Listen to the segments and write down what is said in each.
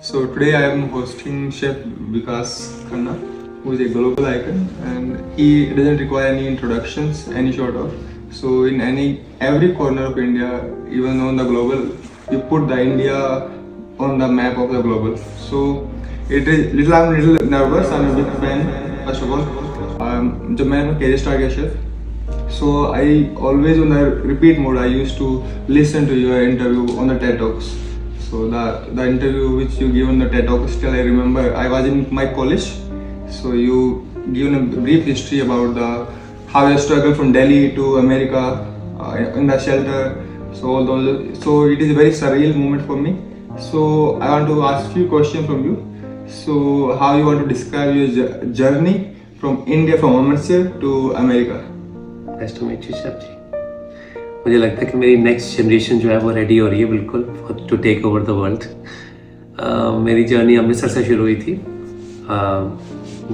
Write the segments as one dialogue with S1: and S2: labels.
S1: So today I am hosting Chef Vikas Khanna, who is a global icon, and he doesn't require any introductions, any sort of. So in every corner of India, even on the global, you put the India on the map of the global. So I'm a little nervous. I'm a big fan. First of all, जब मैंने अपना career start किया chef, so I always on the repeat mode. I used to listen to your interview on the TED Talks. So the interview which you gave on the TED Talk, still I remember. I was in my college, so you given a brief history about how you struggle from Delhi to America in the shelter. So it is a very surreal moment for me. So I want to ask few questions from you. So how you want to describe your journey from India, from Amritsar to America?
S2: Nice to meet you, Chef जी। मुझे लगता है कि मेरी next generation जो है वो ready हो रही है बिल्कुल to take over the world. मेरी जर्नी अमृतसर से शुरू हुई थी।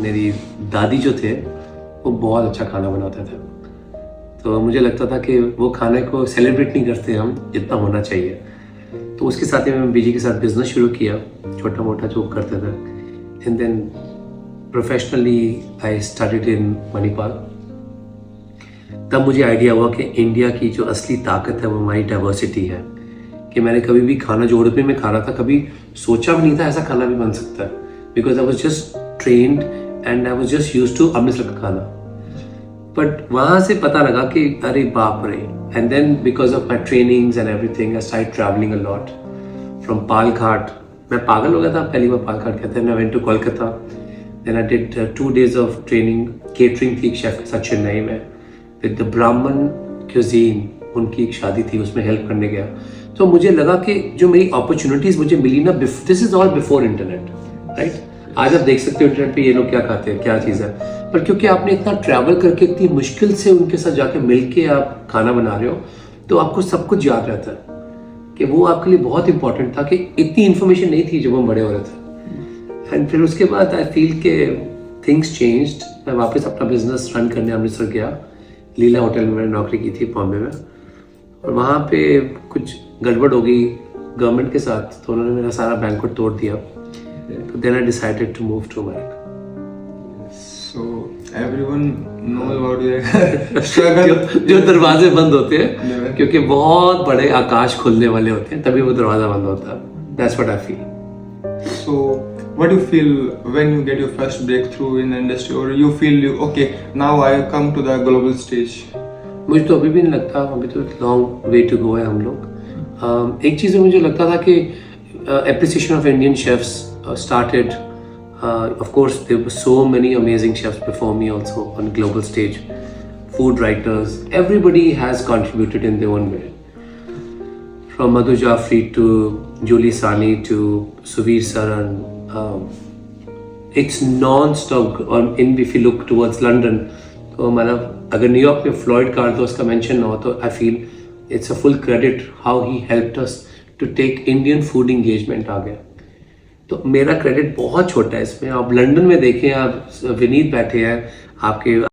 S2: मेरी दादी जो थे वो बहुत अच्छा खाना बनाते थे, तो मुझे लगता था कि वो खाने को सेलिब्रेट नहीं करते हम जितना होना चाहिए। तो उसके साथ ही मैं बीजी के साथ बिजनेस शुरू किया, छोटा मोटा जो करते थे। And then professionally I started in Manipal. तब मुझे आइडिया हुआ कि इंडिया की जो असली ताकत है वो हमारी डाइवर्सिटी है। कि मैंने कभी भी खाना जो यूरोप में खा रहा था, कभी सोचा भी नहीं था ऐसा खाना भी बन सकता है, because I was just trained and I was just used to Amritsar का खाना। बट वहाँ से पता लगा कि अरे बाप रे। And then because of my trainings and everything I started travelling a lot from Palghat. मैं पागल हो गया था पहली बार पालघाट कहते हैं। I went to Kolkata, then I did 2 days of training. Catering थी एक शेफ के साथ चेन्नई में विद द ब्राह्मण क्यूजीन, उनकी एक शादी थी, उसमें हेल्प करने गया। तो मुझे लगा कि जो मेरी अपॉर्चुनिटीज मुझे मिली ना, this is all before internet, right. आज आप देख सकते हो इंटरनेट पे ये लोग क्या खाते हैं, क्या चीज़ है, पर क्योंकि आपने इतना ट्रैवल करके इतनी मुश्किल से उनके साथ जाके मिल के आप खाना बना रहे हो, तो आपको सब कुछ याद रहता है। कि वो आपके लिए बहुत इंपॉर्टेंट था कि इतनी इन्फॉर्मेशन नहीं थी जब हम बड़े हो रहे थे। एंड फिर उसके बाद आई फील के थिंग्स चेंज्ड। मैं वापस अपना बिजनेस रन करने अमृतसर गया। लीला होटल में मैंने नौकरी की थी बॉम्बे में, और वहाँ पे कुछ गड़बड़ हो गई गवर्नमेंट के साथ, तो उन्होंने मेरा सारा बैंकवेट तोड़ दिया। तो then I decided to move to America.
S1: So everyone knows about your struggle.
S2: जो दरवाजे बंद होते हैं क्योंकि बहुत बड़े आकाश खुलने वाले होते हैं, तभी वो दरवाजा बंद होता है। That's what I feel.
S1: So what do you feel when you get your first breakthrough in the industry, or you feel okay, now I come to the global stage?
S2: मुझे तो अभी भी नहीं लगता, अभी तो लॉन्ग वे टू गो है हम लोग। एक चीज़ मुझे लगता था कि appreciation of Indian chefs started. Of course there were so many amazing chefs before me also on global stage, food writers, everybody has contributed in their own way, from Madhu Jaffrey to Julie Sani to Suvir Saran. It's non-stop. If you look towards London, तो मतलब अगर New York में Floyd कार्डोस का mention ना हो, तो I feel it's a full credit how he helped us to take Indian food engagement आ गया। तो मेरा क्रेडिट बहुत छोटा है इसमें। आप लंदन में देखें, आप विनीत बैठे हैं, आपके